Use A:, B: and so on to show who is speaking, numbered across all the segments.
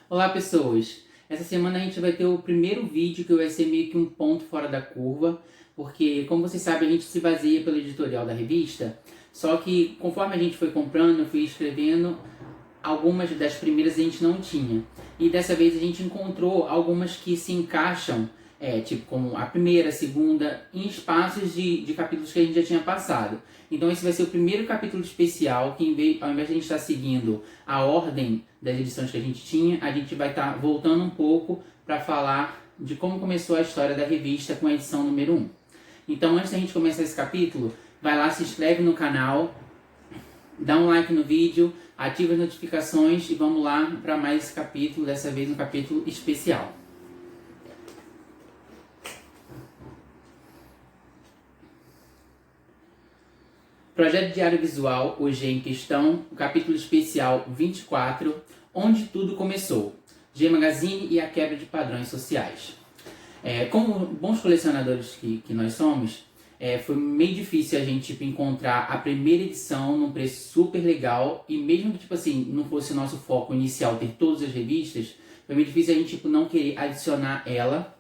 A: Olá pessoas, essa semana a gente vai ter o primeiro vídeo que vai ser meio que um ponto fora da curva, porque como vocês sabem a gente se baseia pelo editorial da revista, só que conforme a gente foi comprando, eu fui escrevendo, algumas das primeiras a gente não tinha, e dessa vez a gente encontrou algumas que se encaixam, tipo como a primeira, a segunda, em espaços de capítulos que a gente já tinha passado. Então esse vai ser o primeiro capítulo especial, que ao invés de a gente estar seguindo a ordem das edições que a gente tinha, a gente vai estar voltando um pouco para falar de como começou a história da revista com a edição número 1. Então antes da gente começar esse capítulo, vai lá, se inscreve no canal, dá um like no vídeo, ativa as notificações e vamos lá para mais esse capítulo, dessa vez um capítulo especial. Projeto Diário Visual, hoje em questão, o capítulo especial 24, Onde Tudo Começou, G Magazine e a Quebra de Padrões Sociais. Como bons colecionadores que nós somos, foi meio difícil a gente encontrar a primeira edição num preço super legal, e mesmo que não fosse o nosso foco inicial ter todas as revistas, foi meio difícil a gente não querer adicionar ela,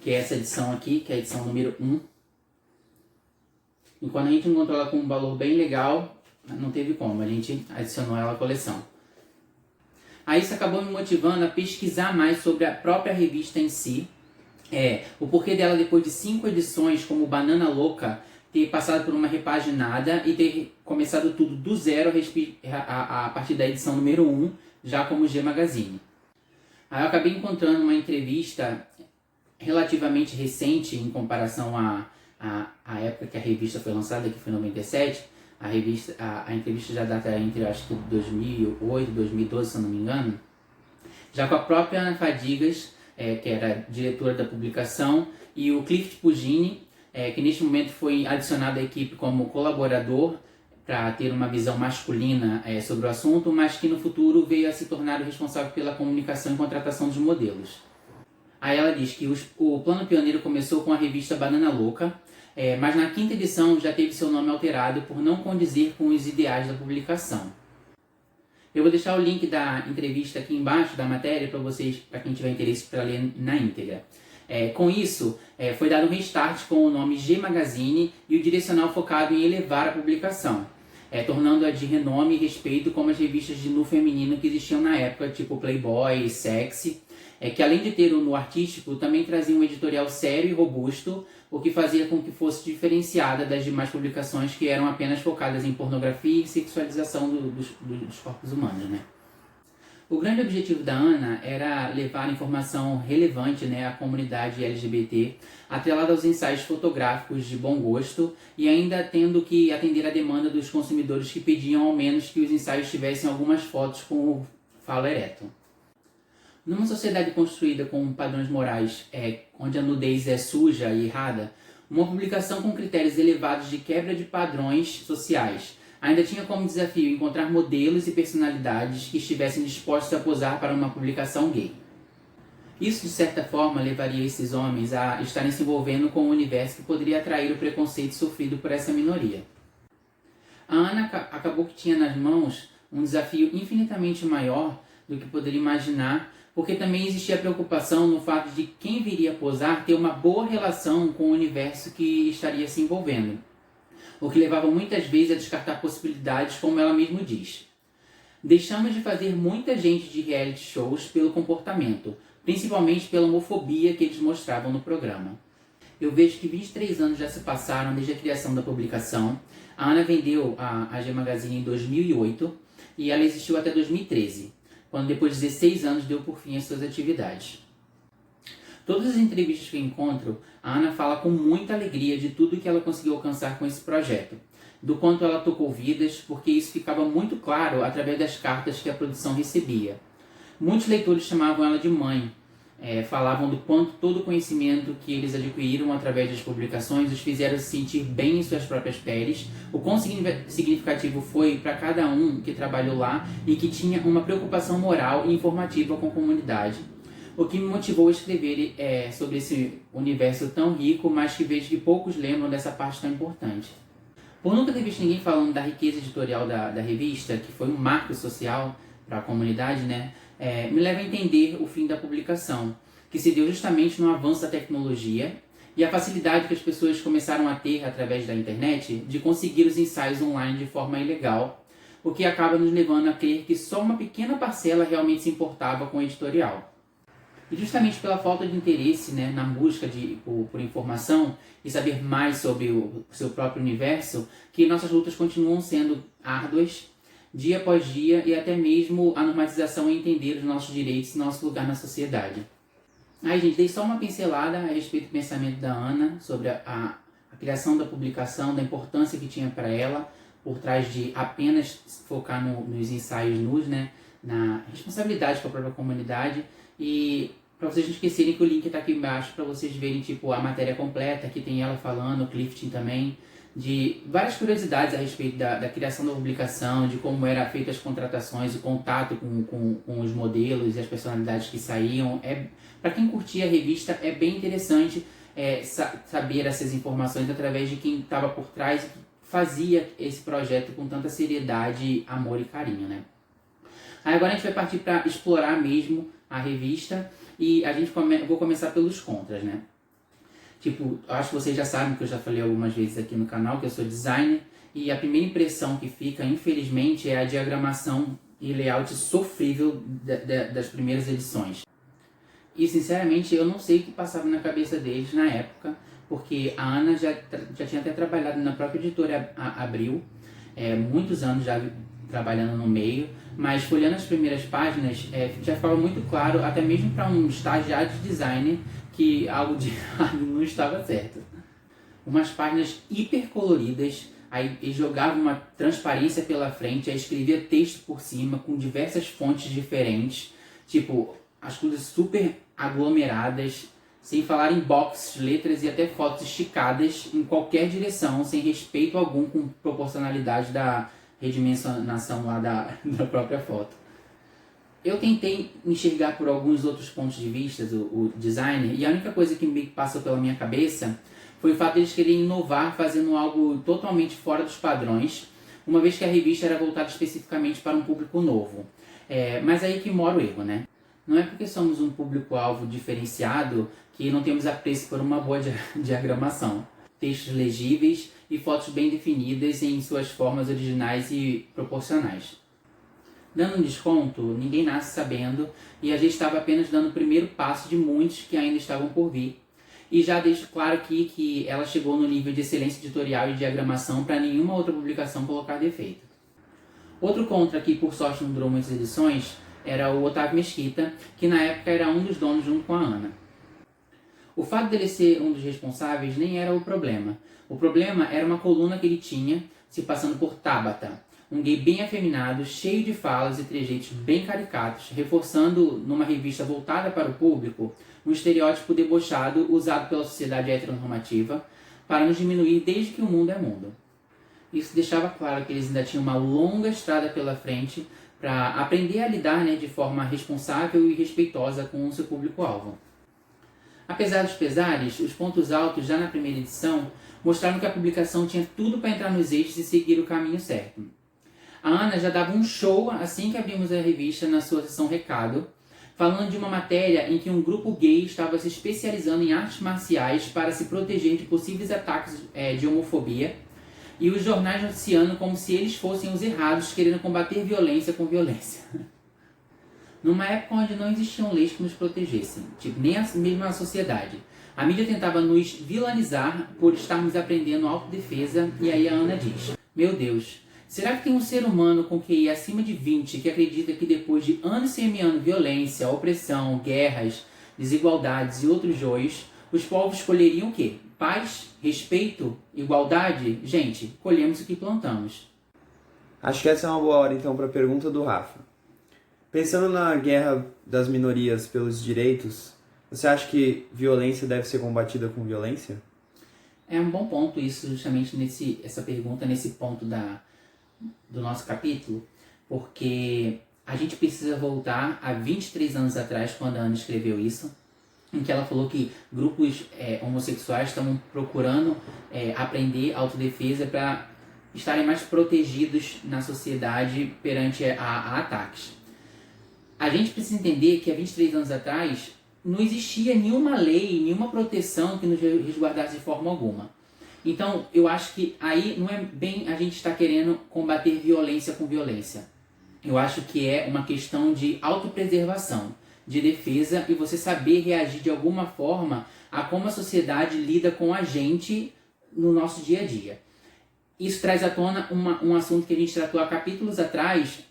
A: que é essa edição aqui, que é a edição número 1. E quando a gente encontrou ela com um valor bem legal, não teve como, a gente adicionou ela à coleção. Aí isso acabou me motivando a pesquisar mais sobre a própria revista em si, o porquê dela, depois de 5 edições como Banana Louca, ter passado por uma repaginada e ter começado tudo do zero a partir da edição número 1, já como G Magazine. Aí eu acabei encontrando uma entrevista relativamente recente em comparação a época que a revista foi lançada, que foi em 97, a entrevista já data entre, acho que 2008, 2012, se eu não me engano, já com a própria Ana Fadigas, que era diretora da publicação, e o Clift Pugini, que neste momento foi adicionado à equipe como colaborador, para ter uma visão masculina sobre o assunto, mas que no futuro veio a se tornar o responsável pela comunicação e contratação dos modelos. Aí ela diz que o plano pioneiro começou com a revista Banana Louca, mas na 5ª edição já teve seu nome alterado por não condizer com os ideais da publicação. Eu vou deixar o link da entrevista aqui embaixo da matéria para vocês, para quem tiver interesse para ler na íntegra. Com isso, foi dado um restart com o nome G Magazine e o direcional focado em elevar a publicação, tornando-a de renome e respeito como as revistas de nu feminino que existiam na época, tipo Playboy, Sexy, que além de ter o nu artístico, também trazia um editorial sério e robusto, o que fazia com que fosse diferenciada das demais publicações que eram apenas focadas em pornografia e sexualização dos corpos humanos, né? O grande objetivo da Ana era levar informação relevante, à comunidade LGBT, atrelada aos ensaios fotográficos de bom gosto e ainda tendo que atender à demanda dos consumidores que pediam ao menos que os ensaios tivessem algumas fotos com o falo ereto. Numa sociedade construída com padrões morais onde a nudez é suja e errada, uma publicação com critérios elevados de quebra de padrões sociais ainda tinha como desafio encontrar modelos e personalidades que estivessem dispostos a posar para uma publicação gay. Isso, de certa forma, levaria esses homens a estarem se envolvendo com um universo que poderia atrair o preconceito sofrido por essa minoria. A Ana acabou que tinha nas mãos um desafio infinitamente maior do que poderia imaginar, porque também existia a preocupação no fato de quem viria posar ter uma boa relação com o universo que estaria se envolvendo, o que levava muitas vezes a descartar possibilidades, como ela mesma diz. Deixamos de fazer muita gente de reality shows pelo comportamento, principalmente pela homofobia que eles mostravam no programa. Eu vejo que 23 anos já se passaram desde a criação da publicação. A Ana vendeu a G Magazine em 2008 e ela existiu até 2013, quando depois de 16 anos deu por fim às suas atividades. Todas as entrevistas que eu encontro, a Ana fala com muita alegria de tudo que ela conseguiu alcançar com esse projeto, do quanto ela tocou vidas, porque isso ficava muito claro através das cartas que a produção recebia. Muitos leitores chamavam ela de mãe, falavam do quanto todo o conhecimento que eles adquiriram através das publicações os fizeram se sentir bem em suas próprias peles, o quão significativo foi para cada um que trabalhou lá e que tinha uma preocupação moral e informativa com a comunidade. O que me motivou a escrever sobre esse universo tão rico, mas que vejo que poucos lembram dessa parte tão importante. Por nunca ter visto ninguém falando da riqueza editorial da revista, que foi um marco social para a comunidade, me leva a entender o fim da publicação, que se deu justamente no avanço da tecnologia e a facilidade que as pessoas começaram a ter através da internet de conseguir os ensaios online de forma ilegal, o que acaba nos levando a crer que só uma pequena parcela realmente se importava com o editorial. E justamente pela falta de interesse, né, na busca por informação e saber mais sobre o seu próprio universo, que nossas lutas continuam sendo árduas, dia após dia, e até mesmo a normatização em entender os nossos direitos e nosso lugar na sociedade. Aí, gente, dei só uma pincelada a respeito do pensamento da Ana sobre a criação da publicação, da importância que tinha para ela, por trás de apenas focar nos ensaios nus, né, na responsabilidade com a própria comunidade. E para vocês não esquecerem que o link está aqui embaixo para vocês verem tipo, a matéria completa, que tem ela falando, o Clifton também, de várias curiosidades a respeito da criação da publicação, de como eram feitas as contratações, o contato com os modelos e as personalidades que saíam. Para quem curtia a revista, é bem interessante saber essas informações através de quem estava por trás e fazia esse projeto com tanta seriedade, amor e carinho, né? Aí agora a gente vai partir para explorar mesmo a revista e a gente vou começar pelos contras, né? Tipo, acho que vocês já sabem que eu já falei algumas vezes aqui no canal que eu sou designer e a primeira impressão que fica, infelizmente, é a diagramação e layout sofrível das primeiras edições. E, sinceramente, eu não sei o que passava na cabeça deles na época, porque a Ana já tinha até trabalhado na própria editora Abril, muitos anos já trabalhando no meio, mas folheando as primeiras páginas já ficava muito claro, até mesmo para um estagiário de designer, que algo de errado não estava certo. Umas páginas hiper coloridas, aí ele jogava uma transparência pela frente, aí escrevia texto por cima, com diversas fontes diferentes, tipo, as coisas super aglomeradas, sem falar em boxes, letras e até fotos esticadas em qualquer direção, sem respeito algum com proporcionalidade da redimensionação lá da própria foto. Eu tentei enxergar por alguns outros pontos de vista o designer, e a única coisa que me passou pela minha cabeça foi o fato de eles quererem inovar fazendo algo totalmente fora dos padrões, uma vez que a revista era voltada especificamente para um público novo. Mas aí que mora o erro, né? Não é porque somos um público-alvo diferenciado que não temos apreço por uma boa diagramação. Textos legíveis e fotos bem definidas em suas formas originais e proporcionais. Dando um desconto, ninguém nasce sabendo e a gente estava apenas dando o primeiro passo de muitos que ainda estavam por vir. E já deixo claro aqui que ela chegou no nível de excelência editorial e diagramação para nenhuma outra publicação colocar defeito. Outro contra que por sorte não durou muitas edições era o Otávio Mesquita, que na época era um dos donos junto com a Ana. O fato dele ser um dos responsáveis nem era o problema. O problema era uma coluna que ele tinha, se passando por Tabata, um gay bem afeminado, cheio de falas e trejeitos bem caricatos, reforçando, numa revista voltada para o público, um estereótipo debochado usado pela sociedade heteronormativa para nos diminuir desde que o mundo é mundo. Isso deixava claro que eles ainda tinham uma longa estrada pela frente para aprender a lidar, de forma responsável e respeitosa com o seu público-alvo. Apesar dos pesares, os pontos altos já na primeira edição mostraram que a publicação tinha tudo para entrar nos eixos e seguir o caminho certo. A Ana já dava um show assim que abrimos a revista na sua seção Recado, falando de uma matéria em que um grupo gay estava se especializando em artes marciais para se proteger de possíveis ataques de homofobia, e os jornais noticiando como se eles fossem os errados querendo combater violência com violência. Numa época onde não existiam leis que nos protegessem, nem mesmo a sociedade. A mídia tentava nos vilanizar por estarmos aprendendo autodefesa, e aí a Ana diz: meu Deus, será que tem um ser humano com QI acima de 20 que acredita que depois de anos semeando violência, opressão, guerras, desigualdades e outros joios, os povos escolheriam o quê? Paz, respeito, igualdade? Gente, colhemos o que plantamos.
B: Acho que essa é uma boa hora então para a pergunta do Rafa. Pensando na guerra das minorias pelos direitos, você acha que violência deve ser combatida com violência?
A: É um bom ponto isso, justamente essa pergunta, nesse ponto do nosso capítulo, porque a gente precisa voltar a 23 anos atrás, quando a Ana escreveu isso, em que ela falou que grupos homossexuais estavam procurando aprender autodefesa para estarem mais protegidos na sociedade perante a ataques. A gente precisa entender que há 23 anos atrás não existia nenhuma lei, nenhuma proteção que nos resguardasse de forma alguma. Então, eu acho que aí não é bem a gente estar querendo combater violência com violência. Eu acho que é uma questão de autopreservação, de defesa e você saber reagir de alguma forma a como a sociedade lida com a gente no nosso dia a dia. Isso traz à tona um assunto que a gente tratou há capítulos atrás,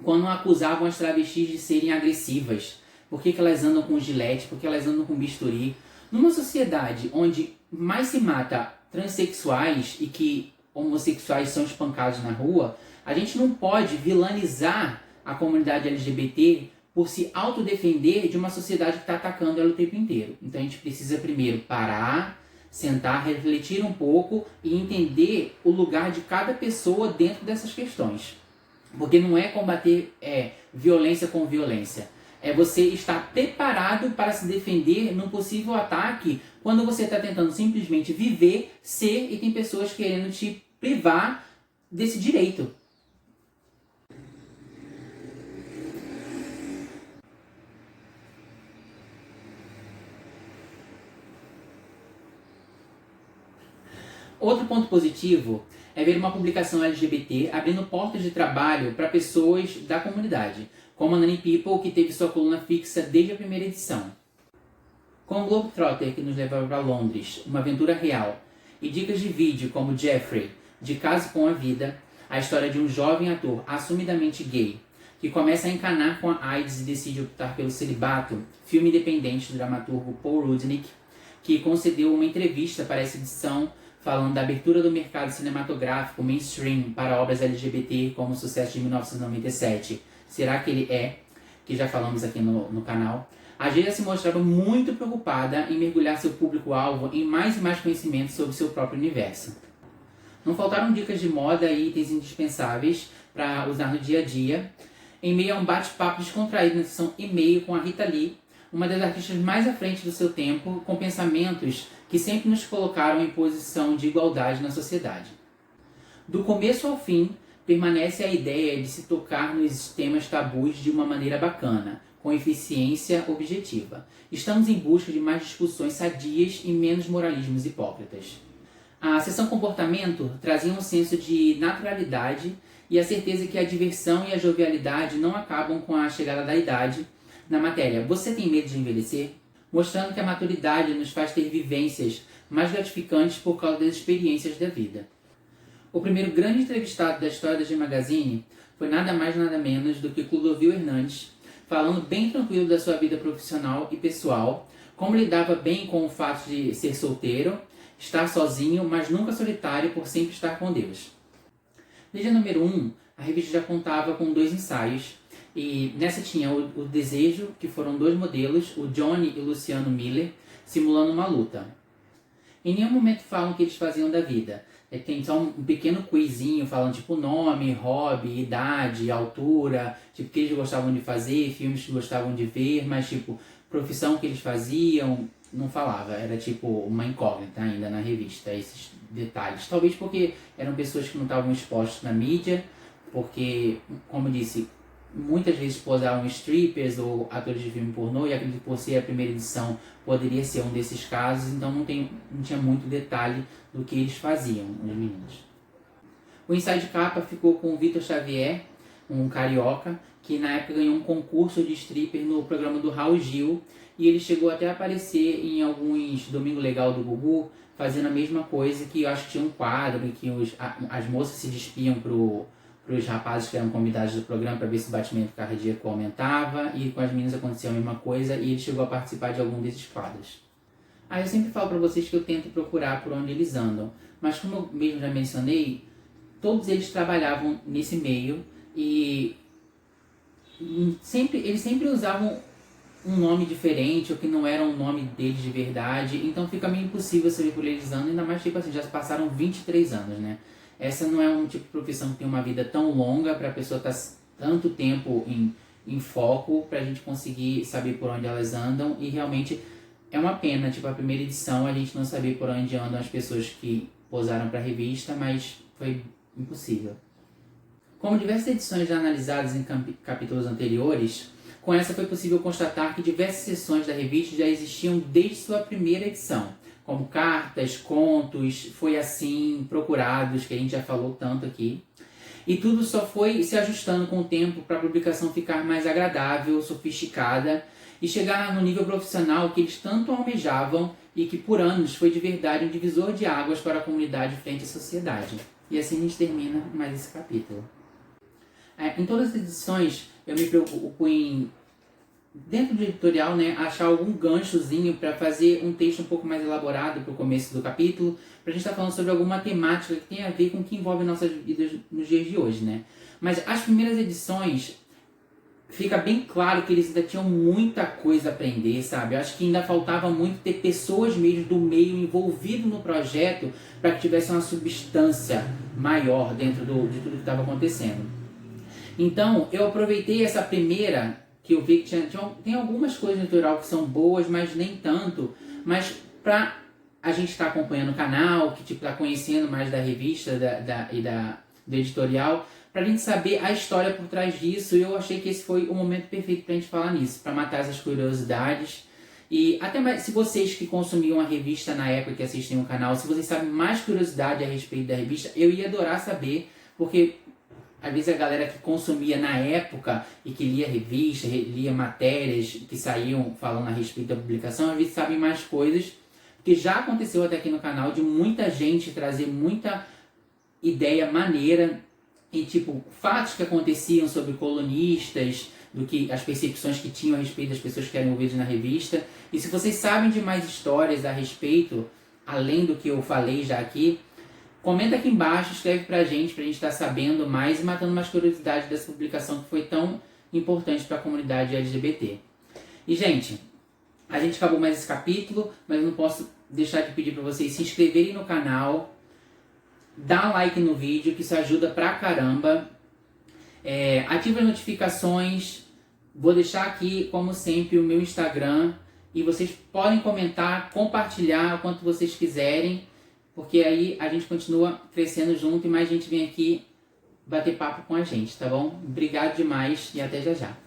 A: quando acusavam as travestis de serem agressivas. Por que elas andam com gilete? Por que elas andam com bisturi? Numa sociedade onde mais se mata transexuais e que homossexuais são espancados na rua, a gente não pode vilanizar a comunidade LGBT por se autodefender de uma sociedade que está atacando ela o tempo inteiro. Então a gente precisa primeiro parar, sentar, refletir um pouco e entender o lugar de cada pessoa dentro dessas questões. Porque não é combater violência com violência. É você estar preparado para se defender num possível ataque quando você está tentando simplesmente viver, ser e tem pessoas querendo te privar desse direito. Outro ponto positivo é ver uma publicação LGBT abrindo portas de trabalho para pessoas da comunidade, como a Nanny People, que teve sua coluna fixa desde a primeira edição. Com o Globetrotter, que nos levava para Londres, uma aventura real, e dicas de vídeo como Jeffrey, de Caso com a Vida, a história de um jovem ator assumidamente gay, que começa a encanar com a AIDS e decide optar pelo celibato, filme independente do dramaturgo Paul Rudnick, que concedeu uma entrevista para essa edição falando da abertura do mercado cinematográfico mainstream para obras LGBT como o sucesso de 1997. Será que ele é? Que já falamos aqui no canal. A Geia se mostrava muito preocupada em mergulhar seu público-alvo em mais e mais conhecimento sobre seu próprio universo. Não faltaram dicas de moda e itens indispensáveis para usar no dia a dia, em meio a um bate-papo descontraído na sessão e-mail com a Rita Lee, uma das artistas mais à frente do seu tempo, com pensamentos que sempre nos colocaram em posição de igualdade na sociedade. Do começo ao fim, permanece a ideia de se tocar nos temas tabus de uma maneira bacana, com eficiência objetiva. Estamos em busca de mais discussões sadias e menos moralismos hipócritas. A sessão comportamento trazia um senso de naturalidade e a certeza que a diversão e a jovialidade não acabam com a chegada da idade. Na matéria Você tem medo de envelhecer? Mostrando que a maturidade nos faz ter vivências mais gratificantes por causa das experiências da vida. O primeiro grande entrevistado da história da G Magazine foi nada mais nada menos do que Clodovil Hernandes, falando bem tranquilo da sua vida profissional e pessoal, como lidava bem com o fato de ser solteiro, estar sozinho, mas nunca solitário por sempre estar com Deus. Desde a número 1, a revista já contava com 2 ensaios, e nessa tinha o Desejo, que foram 2 modelos, o Johnny e o Luciano Miller, simulando uma luta. Em nenhum momento falam o que eles faziam da vida. Tem só um pequeno quizinho falando tipo nome, hobby, idade, altura, tipo o que eles gostavam de fazer, filmes que gostavam de ver, mas tipo profissão que eles faziam, não falava. Era tipo uma incógnita ainda na revista, esses detalhes. Talvez porque eram pessoas que não estavam expostas na mídia, porque, como eu disse, muitas vezes posavam strippers ou atores de filme pornô, e acredito que por ser a primeira edição poderia ser um desses casos, então não tinha muito detalhe do que eles faziam, os meninos. O ensaio de capa ficou com o Vitor Xavier, um carioca, que na época ganhou um concurso de stripper no programa do Raul Gil, e ele chegou até a aparecer em alguns Domingo Legal do Gugu, fazendo a mesma coisa, que eu acho que tinha um quadro em que as moças se despiam para os rapazes que eram convidados do programa para ver se o batimento cardíaco aumentava, e com as meninas acontecia a mesma coisa, e ele chegou a participar de algum desses quadros. Eu sempre falo para vocês que eu tento procurar por onde eles andam, mas como eu mesmo já mencionei, todos eles trabalhavam nesse meio e eles sempre usavam um nome diferente, ou que não era um nome deles de verdade, então fica meio impossível saber por eles andam, ainda mais tipo assim, já passaram 23 anos, né? Essa não é um tipo de profissão que tem uma vida tão longa para a pessoa estar tanto tempo em foco para a gente conseguir saber por onde elas andam, e realmente é uma pena, tipo, a primeira edição a gente não saber por onde andam as pessoas que posaram para a revista, mas foi impossível. Como diversas edições já analisadas em capítulos anteriores, Com essa foi possível constatar que diversas seções da revista já existiam desde sua primeira edição, como cartas, contos, foi assim, procurados, que a gente já falou tanto aqui. E tudo só foi se ajustando com o tempo para a publicação ficar mais agradável, sofisticada e chegar no nível profissional que eles tanto almejavam e que por anos foi de verdade um divisor de águas para a comunidade frente à sociedade. E assim a gente termina mais esse capítulo. Em todas as edições eu me preocupo em, dentro do editorial, né, achar algum ganchozinho para fazer um texto um pouco mais elaborado para o começo do capítulo, para a gente estar falando sobre alguma temática que tem a ver com o que envolve nossas vidas nos dias de hoje, né? Mas as primeiras edições, fica bem claro que eles ainda tinham muita coisa a aprender, sabe? Eu acho que ainda faltava muito ter pessoas mesmo do meio envolvido no projeto para que tivesse uma substância maior dentro de tudo que estava acontecendo. Então, eu aproveitei essa primeira, que eu vi que tem algumas coisas no editorial que são boas, mas nem tanto, mas para a gente estar acompanhando o canal, que tipo, está conhecendo mais da revista do editorial, para a gente saber a história por trás disso, eu achei que esse foi o momento perfeito para a gente falar nisso, para matar essas curiosidades. E até mais, se vocês que consumiam a revista na época que assistem o canal, se vocês sabem mais curiosidade a respeito da revista, eu ia adorar saber, porque às vezes a galera que consumia na época e que lia revista, lia matérias que saíam falando a respeito da publicação, às vezes sabem mais coisas, porque já aconteceu até aqui no canal de muita gente trazer muita ideia maneira e tipo, fatos que aconteciam sobre colunistas, do que as percepções que tinham a respeito das pessoas que eram envolvidas na revista. E se vocês sabem de mais histórias a respeito, além do que eu falei já aqui, comenta aqui embaixo, escreve pra gente estar sabendo mais e matando mais curiosidades dessa publicação que foi tão importante para a comunidade LGBT. E gente, a gente acabou mais esse capítulo, mas eu não posso deixar de pedir para vocês se inscreverem no canal, dá um like no vídeo, que isso ajuda pra caramba. Ativa as notificações. Vou deixar aqui, como sempre, o meu Instagram. E vocês podem comentar, compartilhar o quanto vocês quiserem. Porque aí a gente continua crescendo junto e mais gente vem aqui bater papo com a gente, tá bom? Obrigado demais e até já já.